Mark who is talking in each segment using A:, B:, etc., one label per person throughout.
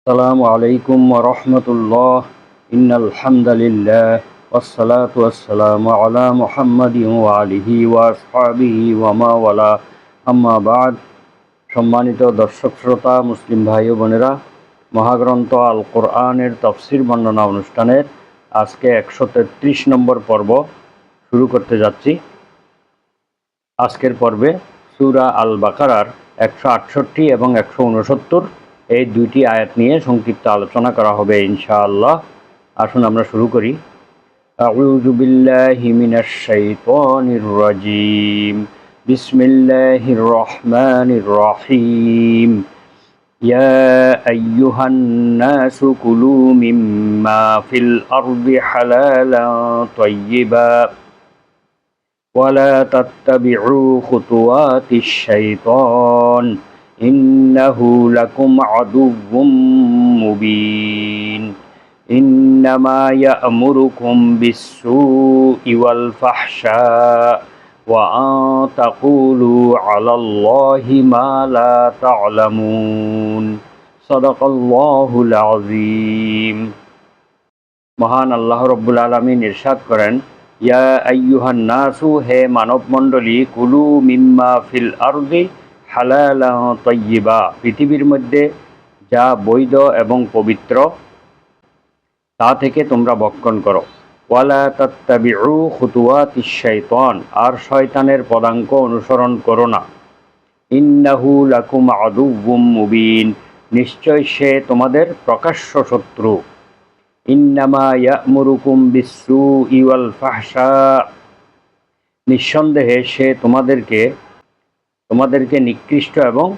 A: আসসালামু আলাইকুম ওয়া রাহমাতুল্লাহ। ইন্নাল হামদালিল্লাহ ওয়াসসালাতু ওয়াসসালামু আলা মুহাম্মাদিন ওয়া আলিহি ওয়া আসহাবিহি ওয়া মা ওয়ালা, আম্মা বা'দ। সম্মানিত দর্শক শ্রোতা, মুসলিম ভাই ও বোনেরা, মহাগ্রন্থ আল কোরআনের তাফসীর বর্ণনা অনুষ্ঠানের আজকে 133 নম্বর পর্ব শুরু করতে যাচ্ছি। আজকের পর্বে সূরা আল বাকারার 168 এবং 169 এই দুইটি আয়াত নিয়ে সংক্ষিপ্ত আলোচনা করা হবে ইনশাআল্লাহ। আসুন আমরা শুরু করি। আউযু বিল্লাহি মিনাশ শাইতানির রাজীম। বিসমিল্লাহির রহমানির রহিম। ইয়া আইয়ুহান নাসু কুলু মিম্মা ফিল আরদি হালালান তাইয়্যিবা ওয়ালা তাত্তাবিউ খুতুওয়াতিশ শাইতান ইন্নাহু লাকুম আদুউম মুবিন। ইন্নামা ইয়া'মুরুকুম বিস-সূই ওয়াল ফাহশা ওয়া আন তাকুলু আলাল্লাহি মা লা তা'লামুন। সাদাকাল্লাহুল আযীম। মহান আল্লাহ রাব্বুল আলামিন ইরশাদ করেন, ইয়া আইয়ুহান নাসু, হে মানব মণ্ডলী, কুলু মিম্মা ফিল আরদি হালালান তাইয়্যিবা, পৃথিবীর মধ্যে যা বৈধ এবং পবিত্র তা থেকে তোমরা ভক্ষণ করো। ওয়ালা তাত্তাবিউ খুতুওয়াতিশ শাইতান, আর শয়তানের পদাঙ্ক অনুসরণ করো না। ইন্নাহু লাকুম আদুউম মুবিন, নিশ্চয় সে তোমাদের প্রকাশ্য শত্রু। ইন্নামা ইয়া'মুরুকুম বিস-সূই ওয়াল ফাহশা, নিঃসন্দেহে সে তোমাদেরকে নিকৃষ্ট এবং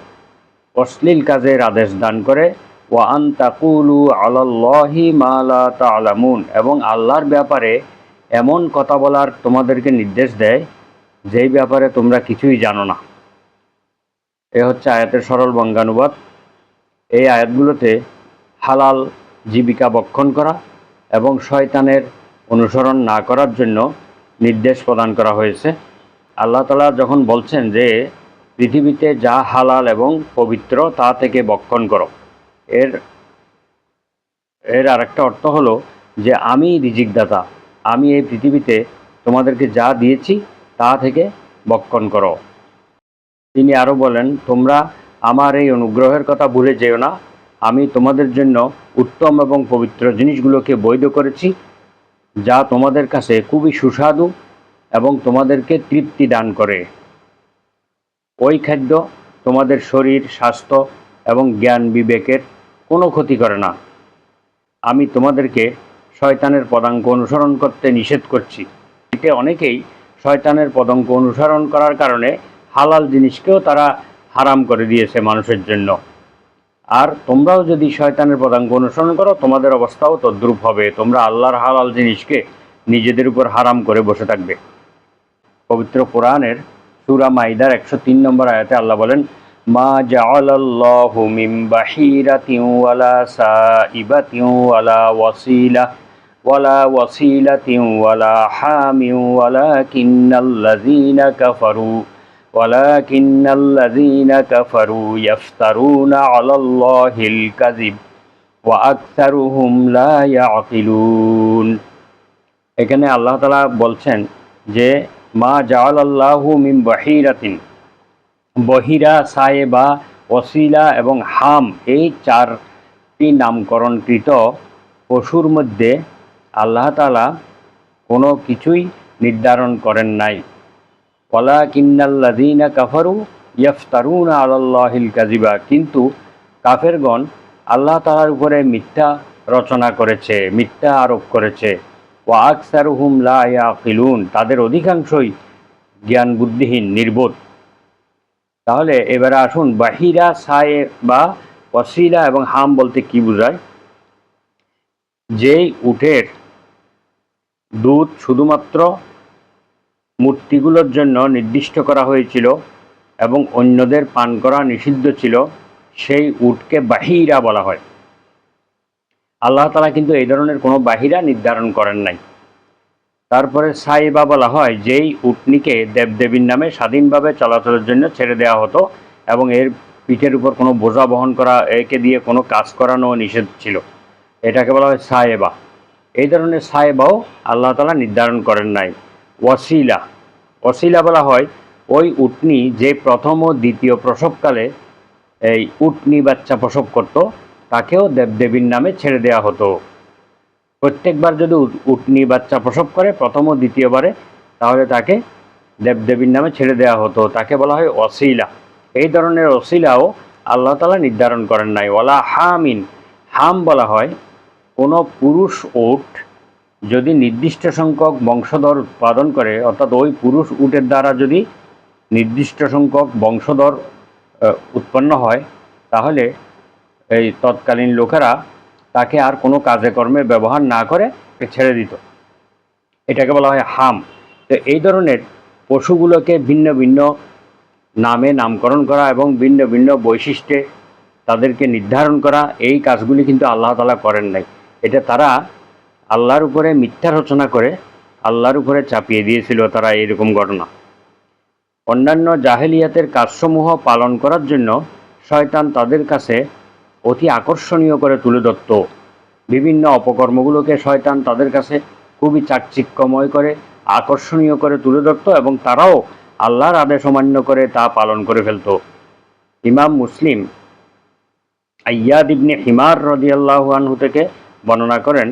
A: অশ্লীল কাজের আদেশ দান করে। ওয়া আন তাকুলু আলাল্লাহি মা লা তা'লামুন, এবং আল্লাহর ব্যাপারে এমন কথা বলার তোমাদেরকে নির্দেশ দেয় যেই ব্যাপারে তোমরা কিছুই জানো না। এ হচ্ছে আয়াতের সরল বঙ্গানুবাদ। এই আয়াতগুলোতে হালাল জীবিকা ভক্ষণ করা এবং শয়তানের অনুসরণ না করার জন্য নির্দেশ প্রদান করা হয়েছে। আল্লাহ তাআলা যখন বলছেন যে পৃথিবীতে যা হালাল এবং পবিত্র তা থেকে ভক্ষণ করো, এর আরেকটা অর্থ হলো যে আমি রিজিকদাতা, আমি এই পৃথিবীতে তোমাদেরকে যা দিয়েছি তা থেকে ভক্ষণ করো। তিনি আরও বলেন, তোমরা আমার এই অনুগ্রহের কথা ভুলে যেও না। আমি তোমাদের জন্য উত্তম এবং পবিত্র জিনিসগুলোকে বৈধ করেছি, যা তোমাদের কাছে খুবই সুস্বাদু এবং তোমাদেরকে তৃপ্তি দান করে। ওই খাদ্য তোমাদের শরীর, স্বাস্থ্য এবং জ্ঞান বিবেকের কোনো ক্ষতি করে না। আমি তোমাদেরকে শয়তানের পদাঙ্ক অনুসরণ করতে নিষেধ করছি। এতে অনেকেই শয়তানের পদাঙ্ক অনুসরণ করার কারণে হালাল জিনিসকেও তারা হারাম করে দিয়েছে মানুষের জন্য। আর তোমরাও যদি শয়তানের পদাঙ্ক অনুসরণ করো, তোমাদের অবস্থাও তদ্রূপ হবে। তোমরা আল্লাহর হালাল জিনিসকে নিজেদের উপর হারাম করে বসে থাকবে। পবিত্র কোরআনের সূরা মাইদার 103 নম্বর আয়াতে আল্লাহ বলেন, মা জাআলাল্লাহু মিন বাহিরাতিন ওয়ালা সাইবাতিন ওয়ালা ওয়াসিলাতিন ওয়ালা হামিন ওয়ালাকিন্নাল্লাযীনা কাফারু ইফতারুনা আলাল্লাহিল কাযিব ওয়া আকসারুহুম লা ইয়াকিলুন। এখানে আল্লাহ তাআলা বলছেন যে মা জাআলাল্লাহু মিন বাহিরাতিন, বহিরা, সায়েবা, ওয়াসিলা এবং হাম, এই চারটি নামকরণকৃত পশুর মধ্যে আল্লাহ তাআলা কোনো কিছুই নির্ধারণ করেন নাই। ওয়ালাকিন্নাল্লাযীনা কাফারু ইফতারুনা আলাল্লাহিল কাযিবা, কিন্তু কাফেরগণ আল্লাহ তাআলার উপরে মিথ্যা রচনা করেছে, মিথ্যা আরোপ করেছে। ওয়া আকসারুহুম লা ইয়াকিলুন, তাদের অধিকাংশই জ্ঞান বুদ্ধিহীন, নির্বোধ। তাহলে এবারে আসুন বাহিরা, সায়ে বা ওয়াসিলা এবং হাম বলতে কি বোঝায়। যেই উটের দুধ শুধুমাত্র মূর্তিগুলোর জন্য নির্দিষ্ট করা হয়েছিল এবং অন্যদের পান করা নিষিদ্ধ ছিল, সেই উটকে বাহিরা বলা হয়। আল্লাহ তাআলা কিন্তু এই ধরনের কোনো বাহিরা নির্ধারণ করেন নাই। তারপরে সাইবা বলা হয় যেই উটনিকে দেবদেবীর নামে স্বাধীনভাবে চলাচলের জন্য ছেড়ে দেওয়া হতো এবং এর পিঠের উপর কোনো বোঝা বহন করা, একে দিয়ে কোনো কাজ করানো নিষেধ ছিল। এটাকে বলা হয় সায়েবা। এই ধরনের সায়েবাও আল্লাহ তাআলা নির্ধারণ করেন নাই। ওয়াসিলা, ওয়াসিলা বলা হয় ওই উটনি যে প্রথম ও দ্বিতীয় প্রসবকালে এই উটনি বাচ্চা প্রসব করত, তাকেও দেবদেবীর নামে ছেড়ে দেওয়া হতো। প্রত্যেকবার যদি উটনি বাচ্চা প্রসব করে প্রথম ও দ্বিতীয়বারে, তাহলে তাকে দেবদেবীর নামে ছেড়ে দেওয়া হতো, তাকে বলা হয় ওয়াসিলা। এই ধরনের ওসিলাও আল্লাহ তাআলা নির্ধারণ করেন নাই। ওয়ালা হামিন, হাম বলা হয় কোনো পুরুষ উট যদি নির্দিষ্ট সংখ্যক বংশধর উৎপাদন করে, অর্থাৎ ওই পুরুষ উটের দ্বারা যদি নির্দিষ্ট সংখ্যক বংশধর উৎপন্ন হয়, তাহলে এই তৎকালীন লোকেরা তাকে আর কোনো কাজে কর্মে ব্যবহার না করে ছেড়ে দিত। এটাকে বলা হয় হাম। তো এই ধরনের পশুগুলোকে ভিন্ন ভিন্ন নামে নামকরণ করা এবং ভিন্ন ভিন্ন বৈশিষ্ট্যে তাদেরকে নির্ধারণ করা, এই কাজগুলি কিন্তু আল্লাহ তাআলা করেন নাই। এটা তারা আল্লাহর উপরে মিথ্যা রচনা করে আল্লাহর উপরে চাপিয়ে দিয়েছিল তারা এরকম ঘটনা। অন্যান্য জাহেলিয়াতের কাজসমূহ পালন করার জন্য শয়তান তাদের কাছে অতি আকর্ষণীয় করে তুলে ধরত। বিভিন্ন অপকর্মগুলোকে শয়তান তাদের কাছে খুবই চাকচিক্যময় করে আকর্ষণীয় করে তুলে ধরত এবং তারাও আল্লাহর আদেশ অমান্য করে তা পালন করে ফেলত। ইমাম মুসলিম আইয়াদ ইবনে হিমার রাদিয়াল্লাহু আনহু থেকে বর্ণনা করেন,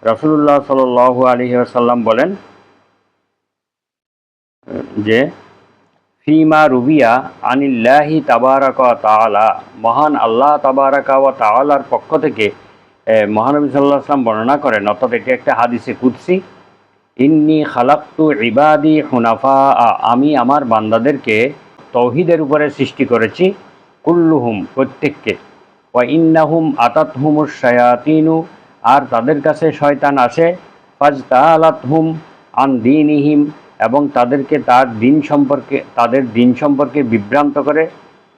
A: রাসূলুল্লাহ সাল্লাল্লাহু আলাইহি ওয়াসাল্লাম বলেন যে ফিমা রুবিয়া আনিল্লাহি তাবারাকা ওয়া তাআলা, মহান আল্লাহ তাবারাকা ওয়া তাআলার পক্ষ থেকে মহানবী সাল্লাল্লাহু আলাইহি ওয়াসাল্লাম বর্ণনা করেন, অর্থাৎ এটি একটা হাদিসে কুদসি, ইন্নী খালাকতু ইবাদি হুনাফা, আমি আমার বান্দাদেরকে তৌহিদের উপরে সৃষ্টি করেছি, কুল্লুহুম প্রত্যেককে, ওয়া ইন্নাহুম আতাতহুমুশ শায়াতিনু, আর তাদের কাছে শয়তান আসে, ফাজতালাতহুম আন দীনিহিম, এবং তাদেরকে তাদের দিন সম্পর্কে বিভ্রান্ত করে,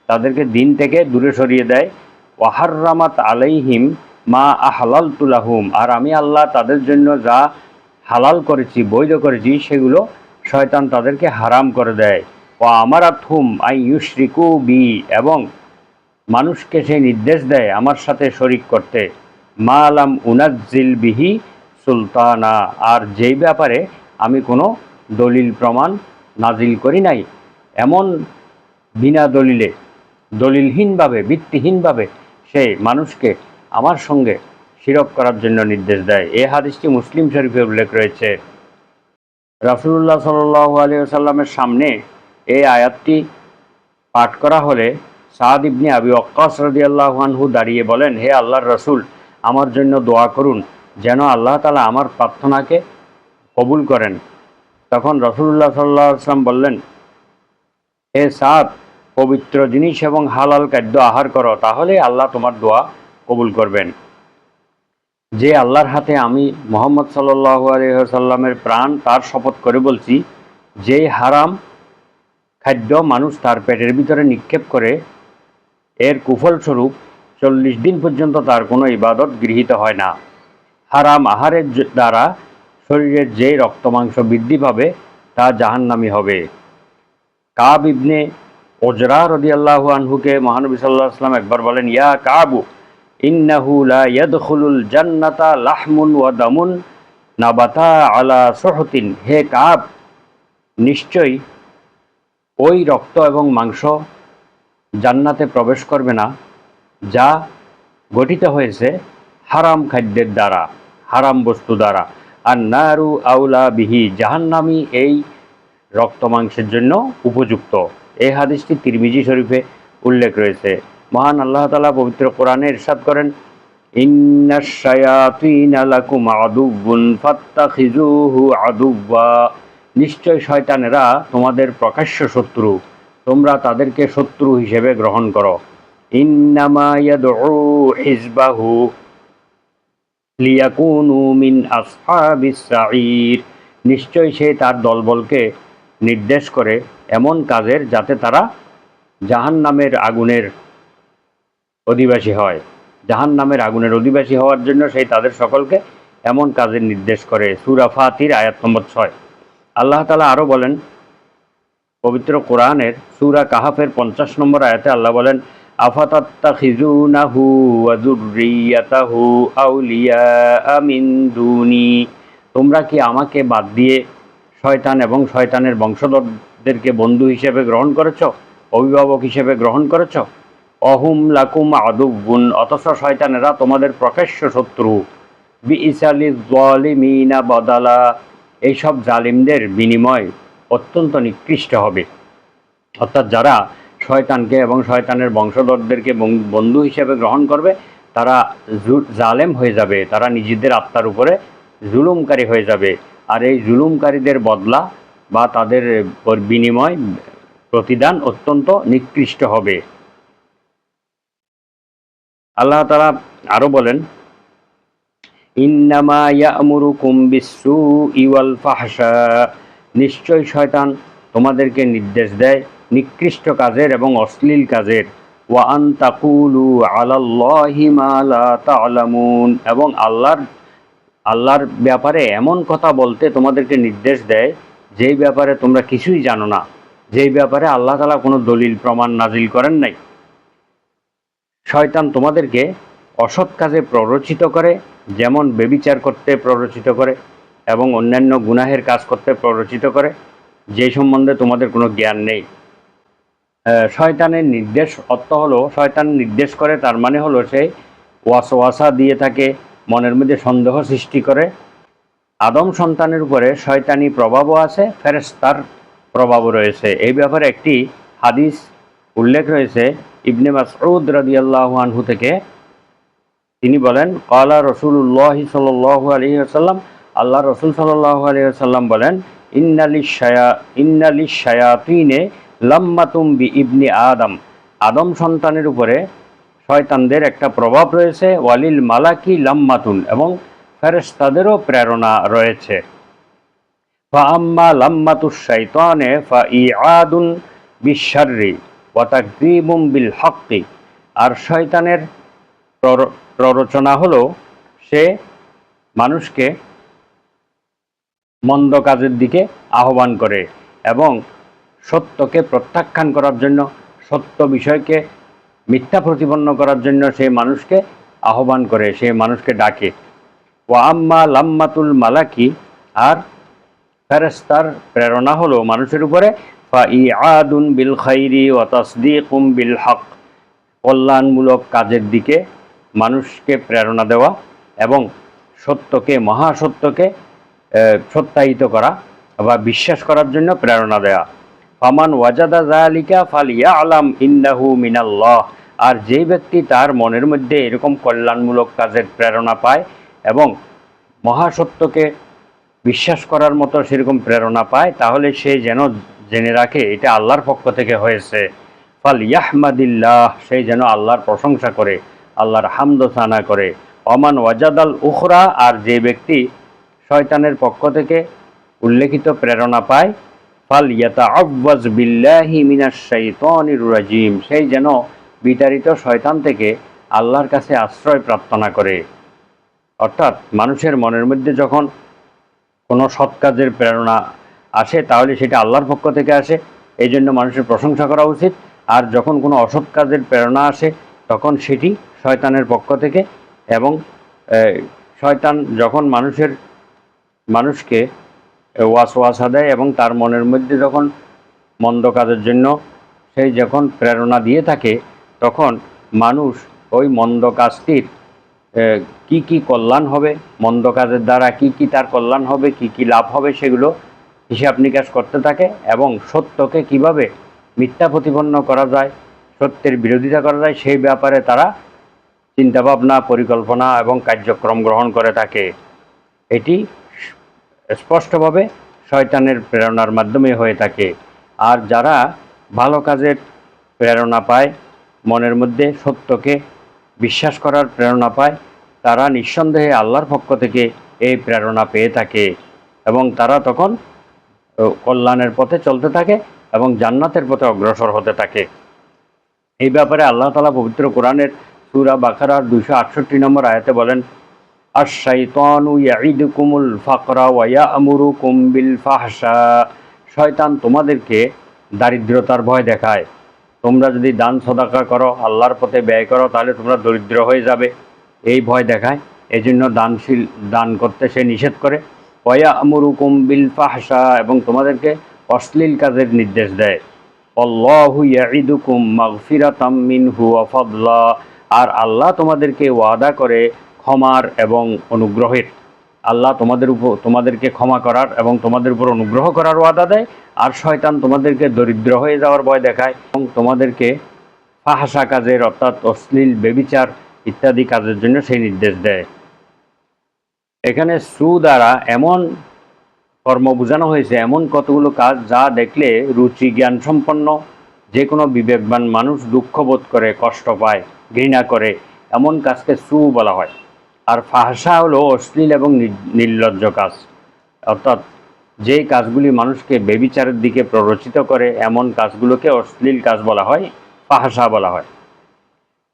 A: তাদেরকে দিন থেকে দূরে সরিয়ে দেয়। ওয়াহাররামাত আলাইহিম মা আহলালতু লাহুম, আর আমি আল্লাহ তাদের জন্য যা হালাল করেছি, বৈধ করেছি, সেগুলো শয়তান তাদেরকে হারাম করে দেয়। ওয়া আমারাতহুম আই ইউশরিকু বি, এবং মানুষকে সে নির্দেশ দেয় আমার সাথে শরিক করতে, মা লাম উনাজ্জিল বিহি সুলতানা, আর যেই ব্যাপারে আমি কোনো দলিল প্রমাণ নাজিল করি নাই, এমন বিনা দলিলে, দলিলহীনভাবে, ভিত্তিহীনভাবে সে মানুষকে আমার সঙ্গে শিরক করার জন্য নির্দেশ দেয়। এই হাদিসটি মুসলিম শরীফে উল্লেখ রয়েছে। রাসূলুল্লাহ সাল্লাল্লাহু আলাইহি ওয়াসাল্লামের সামনে এই আয়াতটি পাঠ করা হলে সাদ ইবনে আবি ওয়াক্কাস রাদিয়াল্লাহু আনহু দাঁড়িয়ে বলেন, হে আল্লাহর রাসূল, আমার জন্য দোয়া করুন যেন আল্লাহ তাআলা আমার প্রার্থনাকে কবুল করেন। তখন রাসূলুল্লাহ সাল্লাল্লাহু আলাইহি ওয়াসাল্লাম বললেন, হে সাদ, পবিত্র জিনিস এবং হালাল খাদ্য আহার করো, তাহলে আল্লাহ তোমার দোয়া কবুল করবেন। যে আল্লাহর হাতে আমি মুহাম্মদ সাল্লাল্লাহু আলাইহি ওয়াসাল্লামের প্রাণ, তার শপথ করে বলছি, যে হারাম খাদ্য মানুষ তার পেটের ভিতরে নিক্ষেপ করে, এর কুফলস্বরূপ 40 দিন পর্যন্ত তার কোনো ইবাদত গৃহীত হয় না। হারাম আহারের দ্বারা শরীরের যে রক্তমাংস বৃদ্ধি পাবে তা জাহান্নামী হবে। কাব ইবনে ওজরা রাদিয়াল্লাহু আনহুকে মহানবী সাল্লাল্লাহু আলাইহি ওয়াসাল্লাম একবার বলেন, ইয়া কাবু ইন্নাহু লা ইয়াদখুলুল জান্নাতা লাহমুন ওয়া দামুন নাবাতা আলা সুহতিন, হে কাব, নিশ্চয়ই ওই রক্ত এবং মাংস জান্নাতে প্রবেশ করবে না যা গঠিত হয়েছে হারাম খাদ্যের দ্বারা, হারাম বস্তু দ্বারা, আর নারু আউলা বিহি, জাহান্নামী এই রক্ত মাংসের জন্য উপযুক্ত। এই হাদিসটি তিরমিজি শরীফে উল্লেখ রয়েছে। মহান আল্লাহ তাআলা পবিত্র কোরআনে ইরশাদ করেন, ইন্নাশ শায়াতিনা লাকুম আদুউন ফাত্তাখিজুহু আদুওয়া, নিশ্চয় শয়তানেরা তোমাদের প্রকাশ্য শত্রু, তোমরা তাদেরকে শত্রু হিসেবে গ্রহণ করো। ইন্নামা ইয়াদউ হিজবাহু লিয়াকুনু মিন আসহাবিস সাঈর, নিশ্চয় সে তার দলবলকে নির্দেশ করে এমন কাজের যাতে তারা জাহান্নামের আগুনের অধিবাসী হয়। জাহান্নামের আগুনের অধিবাসী হওয়ার জন্য সেই তাদের সকলকে এমন কাজের নির্দেশ করে। সূরা ফাতির আয়াত নম্বর 6। আল্লাহ তাআলা আরও বলেন পবিত্র কোরআনের সূরা কাহাফের 50 নম্বর আয়াতে, আল্লাহ বলেন, আফাতাত্তাখিজুনাহু ওয়া যুররিয়াতাহু আউলিয়া মিন দুনি, তোমরা কি আমাকে বাদ দিয়ে শয়তান এবং শয়তানের বংশধরদেরকে বন্ধু হিসেবে গ্রহণ করেছ, অভিভাবক হিসেবে গ্রহণ করেছ। অহুম লাকুম আদুবুন, অথচ শয়তানেরা তোমাদের প্রকাশ্য শত্রু। বিইসালি যালিমিনা বদালা, এইসব জালিমদের বিনিময় অত্যন্ত নিকৃষ্ট হবে। অর্থাৎ যারা শয়তানকে এবং শয়তানের বংশধরদেরকে বন্ধু হিসেবে গ্রহণ করবে তারা জালেম হয়ে যাবে, তারা নিজেদের আত্মার উপরে জুলুমকারী হয়ে যাবে। আর এই জুলুমকারীদের বদলা বা তাদের বিনিময় প্রতিদান অত্যন্ত নিকৃষ্ট হবে। আল্লাহ তাআলা আরো বলেন, ইন্নামা ইয়া'মুরুকুম বিসসুই ওয়াল ফাহশা, নিশ্চয় শয়তান তোমাদেরকে নির্দেশ দেয় নিকৃষ্ট কাজের এবং অশ্লীল কাজের। ওয়া আন তাকুলু আলাল্লাহি মা লা তা'লামুন, এবং আল্লাহর ব্যাপারে এমন কথা বলতে তোমাদেরকে নির্দেশ দেয় যেই ব্যাপারে তোমরা কিছুই জানো না, যেই ব্যাপারে আল্লাহ তাআলা কোনো দলিল প্রমাণ নাজিল করেন নাই। শয়তান তোমাদেরকে অসৎ কাজে প্ররোচিত করে, যেমন ব্যভিচার করতে প্ররোচিত করে এবং অন্যান্য গুনাহের কাজ করতে প্ররোচিত করে, যে সম্বন্ধে তোমাদের কোনো জ্ঞান নেই। শয়তানের নির্দেশ অর্থ হলো, শয়তান নির্দেশ করে তার মানে হলো সে ওয়াসওয়াসা দিয়ে থাকে, মনের মধ্যে সন্দেহ সৃষ্টি করে। আদম সন্তানের উপরে শয়তানি প্রভাবও আছে, ফেরেশতার প্রভাবও রয়েছে। এই ব্যাপারে একটি হাদিস উল্লেখ রয়েছে ইবনে মাসউদ রাদিয়াল্লাহু আনহু থেকে। তিনি বলেন, ক্বালা রাসূলুল্লাহি সাল্লাল্লাহু আলাইহি ওয়াসাল্লাম, আল্লাহ রাসূল সাল্লাল্লাহু আলাইহি ওয়াসাল্লাম বলেন, ইন্নালিশ শায়াতিনে লাম্মাতুম বি ইবনি আদম, আদম সন্তানের উপরে শয়তানদের একটা প্রভাব রয়েছে। ওয়ালিল মালাকি লাম্মাতুন, এবং ফেরেশতাদেরও প্রেরণা রয়েছে। ফা আম্মা লাম্মাতুশ শাইতানে ফা ইআদুন বিশাররি ওয়া তাকযীবুম বিল হক্কি, আর শয়তানের প্ররোচনা হলো সে মানুষকে মন্দ কাজের দিকে আহ্বান করে এবং সত্যকে প্রত্যাখ্যান করার জন্য, সত্য বিষয়কে মিথ্যা প্রতিপন্ন করার জন্য সে মানুষকে আহ্বান করে, সে মানুষকে ডাকে। ওয়া আম্মা লাম্মাতুল মালাকি, আর ফেরেশতার প্রেরণা হলো মানুষের উপরে ফা ইআদুন বিল খাইরি ওয়া তাসদীকুম বিল হক, কল্যাণমূলক কাজের দিকে মানুষকে প্রেরণা দেওয়া এবং সত্যকে, মহাসত্যকে সত্যায়িত করা বা বিশ্বাস করার জন্য প্রেরণা দেয়া। ফামান ওয়াজাদা যালিকা ফালিয়ালাম ইন্নাহু মিনাল্লাহ, আর যে ব্যক্তি তার মনের মধ্যে এরকম কল্যাণমূলক কাজের প্রেরণা পায় এবং মহাসত্যকে বিশ্বাস করার মতো সেরকম প্রেরণা পায়, তাহলে সে যেন জেনে রাখে এটা আল্লাহর পক্ষ থেকে হয়েছে। ফালিয়াহমাদিল্লাহ, সে যেন আল্লাহর প্রশংসা করে, আল্লাহর হামদ সানা করে। ওমান ওয়াজাদাল উখরা, আর যে ব্যক্তি শয়তানের পক্ষ থেকে উল্লেখিত প্রেরণা পায়, ফালইয়াতাআওয়াজ বিল্লাহি মিনাশ শাইতানির রাজিম, সেই যেন বিতাড়িত শয়তান থেকে আল্লাহর কাছে আশ্রয় প্রার্থনা করে। অর্থাৎ মানুষের মনের মধ্যে যখন কোনো সৎ কাজের প্রেরণা আসে তাহলে সেটা আল্লাহর পক্ষ থেকে আসে, এই জন্য মানুষের প্রশংসা করা উচিত। আর যখন কোনো অসৎ কাজের প্রেরণা আসে তখন সেটি শয়তানের পক্ষ থেকে, এবং শয়তান যখন মানুষকে ওয়াসওয়াসা দেয় এবং তার মনের মধ্যে যখন মন্দ কাজের জন্য সেই যখন প্রেরণা দিয়ে থাকে, তখন মানুষ ওই মন্দ কাজটির কি কি কল্যাণ হবে, মন্দ কাজের দ্বারা কি কি তার কল্যাণ হবে, কি কি লাভ হবে, সেগুলো হিসাব নিকাশ করতে থাকে এবং সত্যকে কিভাবে মিথ্যা প্রতিপন্ন করা যায়, সত্যের বিরোধিতা করা যায়, সেই ব্যাপারে তারা চিন্তাভাবনা, পরিকল্পনা এবং কার্যক্রম গ্রহণ করে থাকে। এটি স্পষ্টভাবে শয়তানের প্রেরণার মাধ্যমে হয়ে থাকে। আর যারা ভালো কাজের প্রেরণা পায়, মনের মধ্যে সত্যকে বিশ্বাস করার প্রেরণা পায়, তারা নিঃসন্দেহে আল্লাহর পক্ষ থেকে এই প্রেরণা পেয়ে থাকে এবং তারা তখন কল্যাণের পথে চলতে থাকে এবং জান্নাতের পথে অগ্রসর হতে থাকে। এই ব্যাপারে আল্লাহ তাআলা পবিত্র কোরআনের সূরা বাকারার 268 নম্বর আয়াতে বলেন, আশ-শাইতানু ইয়াইদুকুমুল ফাকরা ওয়া ইয়া'মুরুকুম বিল ফাহশা, শয়তান তোমাদেরকে দারিদ্রতার ভয় দেখায়, তোমরা যদি দান সদাকা করো, আল্লাহর পথে ব্যয় করো, তাহলে তোমরা দরিদ্র হয়ে যাবে, এই ভয় দেখায়। এই জন্য দান করতে সে নিষেধ করে। ওয়ায়ামুরুকুম বিল ফাহশা, এবং তোমাদেরকে অশ্লীল কাজের নির্দেশ দেয়। আল্লাহু ইয়াইদুকুম মাগফিরাতাম মিনহু ওয়া ফাদলা, আর আল্লাহ তোমাদেরকে ওয়াদা করে ক্ষমার এবং অনুগ্রহের। আল্লাহ তোমাদেরকে ক্ষমা করার এবং তোমাদের উপর অনুগ্রহ করার ওয়াদা দেয়। আর শয়তান তোমাদেরকে দরিদ্র হয়ে যাওয়ার ভয় দেখায় এবং তোমাদেরকে ফাহশা কাজের, অর্থাৎ অশ্লীল, ব্যভিচার ইত্যাদি কাজের জন্য সেই নির্দেশ দেয়। এখানে সু দ্বারা এমন কর্ম বোঝানো হয়েছে, এমন কতগুলো কাজ যা দেখলে রুচি জ্ঞান সম্পন্ন যে কোনো বিবেকবান মানুষ দুঃখবোধ করে, কষ্ট পায়, ঘৃণা করে, এমন কাজকে সু বলা হয়। আর ফাহশা হলো অশ্লীল এবং নির্লজ্জ কাজ, অর্থাৎ যেই কাজগুলি মানুষকে ব্যভিচারের দিকে প্ররোচিত করে, এমন কাজগুলোকে অশ্লীল কাজ বলা হয়, ফাহশা বলা হয়।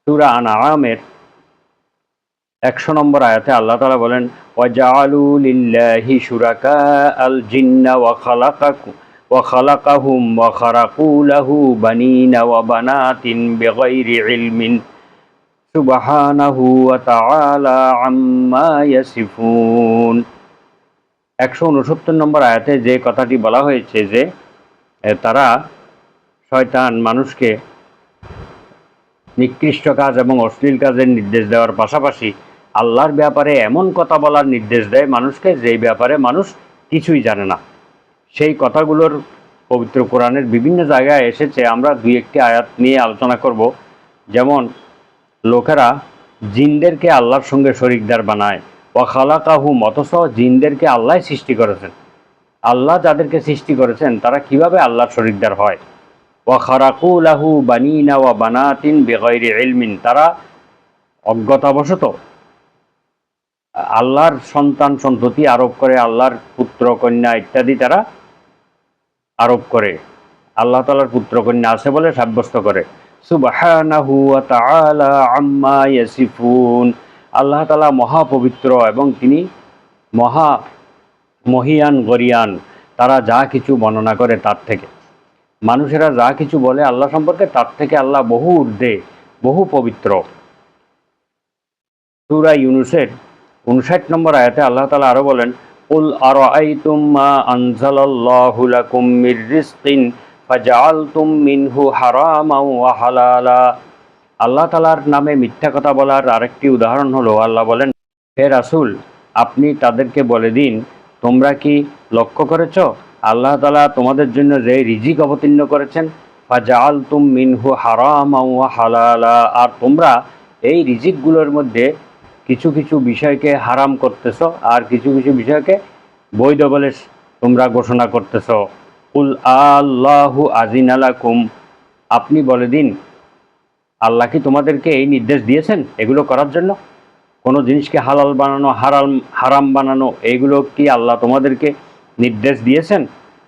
A: সূরা আনআমের 100 নম্বর আয়াতে আল্লাহ তাআলা বলেন, ওয়াজআলু লিল্লাহি শুরাকা আল জিন্না ওয়া খালাকাহুম ওয়া খারাকু লাহু বানিনা ওয়া বানাতিন বিগাইরি ইলমিন সুবহানাহু ওয়া তাআলা আম্মা ইয়াসিফুন। 169 নম্বর আয়াতে যে কথাটি বলা হয়েছে যে তারা, শয়তান মানুষকে নিকৃষ্ট কাজ এবং অশ্লীল কাজের নির্দেশ দেওয়ার পাশাপাশি আল্লাহর ব্যাপারে এমন কথা বলার নির্দেশ দেয় মানুষকে, যেই ব্যাপারে মানুষ কিছুই জানে না। সেই কথাগুলোর পবিত্র কোরআনের বিভিন্ন জায়গায় এসেছে। আমরা দুই একটি আয়াত নিয়ে আলোচনা করব। যেমন লোকেরা জিনদেরকে আল্লাহর সঙ্গে শরিকদার বানায়। ওয়া খালাকাহুম, অথচ জিনদেরকে আল্লাহ সৃষ্টি করেছেন। আল্লাহ যাদেরকে সৃষ্টি করেছেন তারা কিভাবে আল্লাহর শরিকদার হয়। ওয়া খারাকু লাহু বানিনা ওয়া বানাতিন বিগাইরি ইলমিন, তারা অজ্ঞতাবশত আল্লাহর সন্তান সন্ততি আরোপ করে, আল্লাহর পুত্র কন্যা ইত্যাদি তারা আরোপ করে, আল্লাহ তাআলার পুত্র কন্যা আছে বলে সাব্যস্ত করে। সুবহানাহু ওয়া তাআলা আম্মা ইয়াসিফুন, আল্লাহ তাআলা মহাপবিত্র এবং তিনি মহিয়ান গরিয়ান, তারা যা কিছু বর্ণনা করে তার থেকে। মানুষেরা যা কিছু বলে আল্লাহ সম্পর্কে, তার থেকে আল্লাহ বহু ঊর্ধ্বে, বহু পবিত্র। সূরা ইউনূসের 59 নম্বর আয়াতে আল্লাহ তাআলা আরো বলেন, কুল আরাআইতুম মা আনজালাল্লাহু লাকুম মির রিজকিন ফাজআলতুম মিনহু হারামান ওয়া হালালা। আল্লাহ তাআলার নামে মিথ্যা কথা বলার আরেকটি উদাহরণ হলো, আল্লাহ বলেন, হে রাসূল, আপনি তাদেরকে বলে দিন, তোমরা কি লক্ষ্য করেছ আল্লাহ তাআলা তোমাদের জন্য যে রিজিক অবতীর্ণ করেছেন, ফাজআলতুম মিনহু হারামান ওয়া হালালা, আর তোমরা এই রিজিকগুলোর মধ্যে কিছু কিছু বিষয়কে হারাম করতেছ আর কিছু কিছু বিষয়কে বৈধ বলে তোমরা ঘোষণা করতেছ। কুল আল্লাহু আযিনা লাকুম, আপনি বলে দিন, আল্লাহ কি তোমাদেরকে এই নির্দেশ দিয়েছেন এগুলো করার জন্য? কোনো জিনিসকে হালাল বানানো, হারাম বানানো, এইগুলো কি আল্লাহ তোমাদেরকে নির্দেশ দিয়েছেন?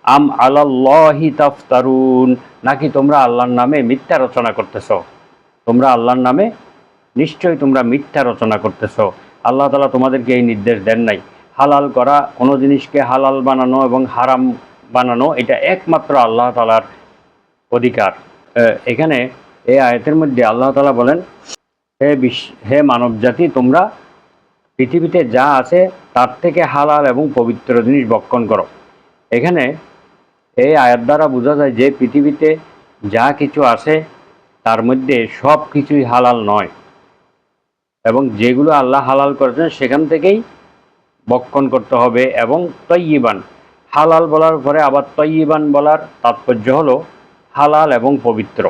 A: আম আলাল্লাহি তাফতারুন, নাকি তোমরা আল্লাহর নামে মিথ্যা রচনা করতেছ? তোমরা আল্লাহর নামে নিশ্চয়ই তোমরা মিথ্যা রচনা করতেছ। আল্লাহ তাআলা তোমাদেরকে এই নির্দেশ দেন নাই। হালাল করা, কোনো জিনিসকে হালাল বানানো এবং হারাম বানানো, এটা একমাত্র আল্লাহ তাআলার অধিকার। এখানে এই আয়াতের মধ্যে আল্লাহ তাআলা বলেন, হে মানব জাতি, তোমরা পৃথিবীতে যা আছে তার থেকে হালাল এবং পবিত্র জিনিস ভক্ষণ করো। এখানে এই আয়াত দ্বারা বোঝা যায় যে পৃথিবীতে যা কিছু আছে তার মধ্যে সব কিছুই হালাল নয়, এবং যেগুলো আল্লাহ হালাল করেছেন সেখান থেকেই ভক্ষণ করতে হবে। এবং তয়্যিবান, হালাল বলার পরে আবার তয়্যিবান বলার তাৎপর্য হলো হালাল এবং পবিত্র।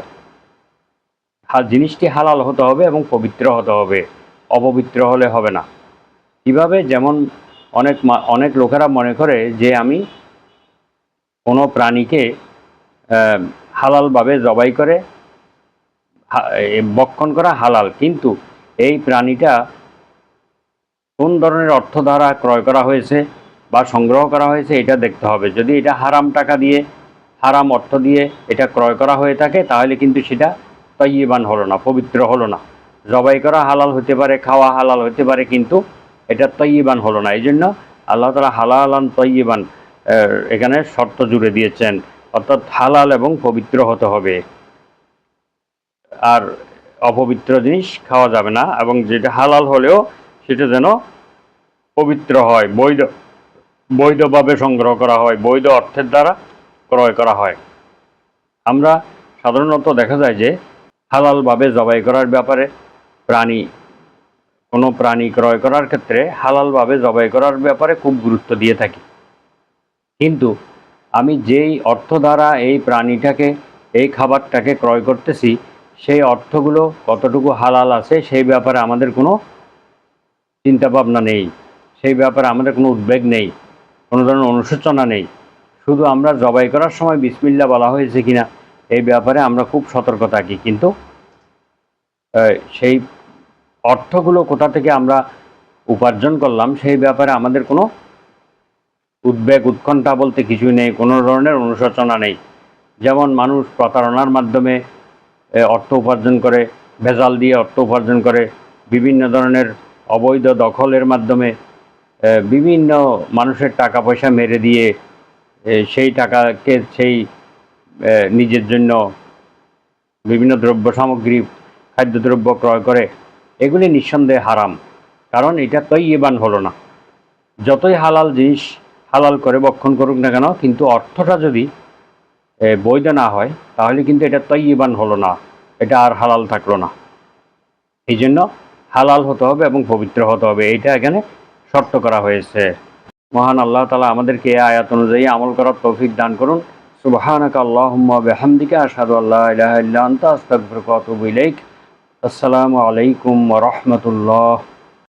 A: জিনিসটি হালাল হতে হবে এবং পবিত্র হতে হবে, অপবিত্র হলে হবে না। কিভাবে? যেমন অনেক লোকেরা মনে করে যে আমি কোনো প্রাণীকে হালালভাবে জবাই করে ভক্ষণ করা হালাল, কিন্তু এই প্রাণীটা কোন ধরনের অর্থ দ্বারা ক্রয় করা হয়েছে বা সংগ্রহ করা হয়েছে এটা দেখতে হবে। যদি এটা হারাম টাকা দিয়ে, হারাম অর্থ দিয়ে এটা ক্রয় করা হয়ে থাকে, তাহলে কিন্তু সেটা তয়্যিবান হলো না, পবিত্র হলো না। জবাই করা হালাল হতে পারে, খাওয়া হালাল হতে পারে, কিন্তু এটা তয়্যিবান হলো না। এই জন্য আল্লাহ তাআলা হালালান তয়্যিবান এখানে শর্ত জুড়ে দিয়েছেন, অর্থাৎ হালাল এবং পবিত্র হতে হবে। আর অপবিত্র জিনিস খাওয়া যাবে না, এবং যেটা হালাল হলেও সেটা যেন পবিত্র হয়, বৈধভাবে সংগ্রহ করা হয়, বৈধ অর্থের দ্বারা ক্রয় করা হয়। আমরা সাধারণত দেখা যায় যে হালালভাবে জবাই করার ব্যাপারে কোনো প্রাণী ক্রয় করার ক্ষেত্রে হালালভাবে জবাই করার ব্যাপারে খুব গুরুত্ব দিয়ে থাকি। কিন্তু আমি যেই অর্থ দ্বারা এই প্রাণীটাকে, এই খাবারটাকে ক্রয় করতেছি, সেই অর্থগুলো কতটুকু হালাল আছে সেই ব্যাপারে আমাদের কোনো চিন্তাভাবনা নেই, সেই ব্যাপারে আমাদের কোনো উদ্বেগ নেই, কোনো ধরনের অনুশোচনা নেই। শুধু আমরা জবাই করার সময় বিসমিল্লাহ বলা হয়েছে কিনা এই ব্যাপারে আমরা খুব সতর্ক থাকি। কিন্তু সেই অর্থগুলো কোথা থেকে আমরা উপার্জন করলাম সেই ব্যাপারে আমাদের কোনো উদ্বেগ উৎকণ্ঠা বলতে কিছুই নেই, কোনো ধরনের অনুশোচনা নেই। যেমন মানুষ প্রতারণার মাধ্যমে অর্থ উপার্জন করে, ভেজাল দিয়ে অর্থ উপার্জন করে, বিভিন্ন ধরনের অবৈধ দখলের মাধ্যমে বিভিন্ন মানুষের টাকা পয়সা মেরে দিয়ে সেই টাকাকে নিজের জন্য বিভিন্ন দ্রব্য সামগ্রী, খাদ্যদ্রব্য ক্রয় করে, এগুলি নিঃসন্দেহে হারাম। কারণ এটা তৈয়বান হলো না। যতই হালাল জিনিস হালাল করে ভক্ষণ করুক না কেন, কিন্তু অর্থটা যদি বৈধ না হয় তাহলে কিন্তু এটা তৈয়বান হলো না, এটা আর হালাল থাকলো না। এই জন্য হালাল হতে হবে এবং পবিত্র হতে হবে, এইটা এখানে শর্ত করা হয়েছে। মহান আল্লাহ তাআলা আমাদেরকে এই আয়াত অনুযায়ী আমল করার তৌফিক দান করুন। সুবহানাকা আল্লাহুম্মা ওয়া বিহামদিকা আশহাদু আল্লা ইলাহা ইল্লা আনতা আস্তাগফিরুকা ওয়া আতুবু ইলাইক। আসসালামু আলাইকুম ওয়া রাহমাতুল্লাহ।